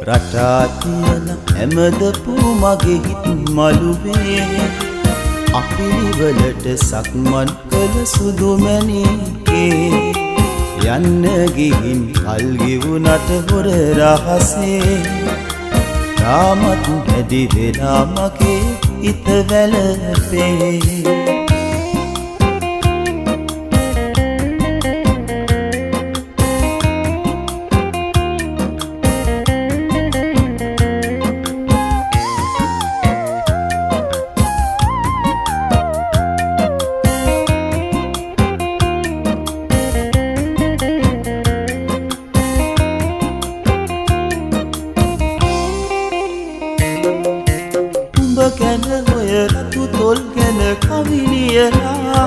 රටා තියලා හැමදපු මගේ හිත් මළුවේ අපිරිවලට සක්මන් කළ සුදු මැණිකේ යන්න ගිහින් කල් ගෙවුනට හොර රහසේ තාමත් වැඩි වෙලා මගේ හිත වැළපේ ගැන හොය රතු තොල් ගැන කවිලියලා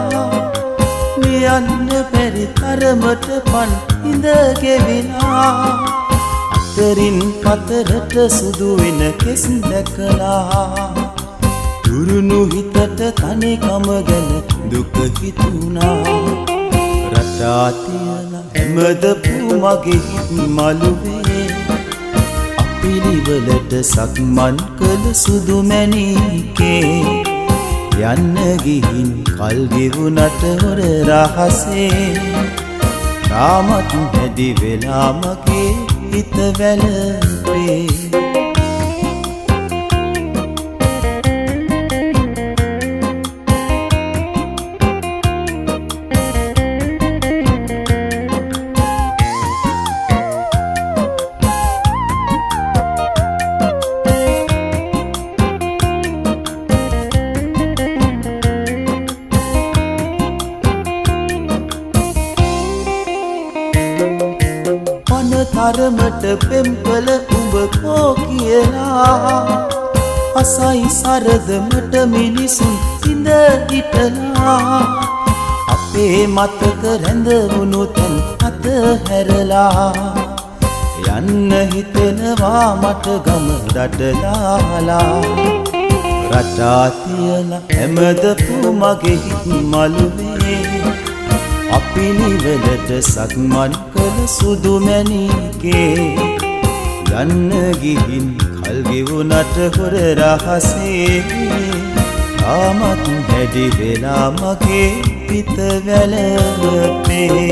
ලියන්න බැරි තරමට පන් ඉඳ ගෙවිලා අතරින් පතරට සුදු වෙන කෙස් දැකලා දුරුණු හිතට තනිකම ගැන දුක හිතුණා රටා තියලා හැමදපු මගේ හිත් මළුවේ පිළිවෙලට සක්මන් කළ සුදු මැණිකේ යන්න ගිහින් කල් ගෙවුනට හොර රහසේ තාමත් වැඩි වෙලා මගේ හිත වැළපේ තරමට පෙම්පල උඹ කෝ කියලා අසයි සරදමට මිනිසුන් ඉඳ හිටලා අපේ මතක රැඳවුණු තැන් අත හැරලා යන්න හිතෙනවා මට ගම දඩලාලා රටා තියලා හැමදපු මගේ හිත් මළුවේ අපිනිවලට සක්මන් කළ සුදු මැණිකේ යන්න ගිහින් කල් ගෙවුනට හොර රහසේ තාමත් වැඩි වෙලා මගේ හිත වැළපේ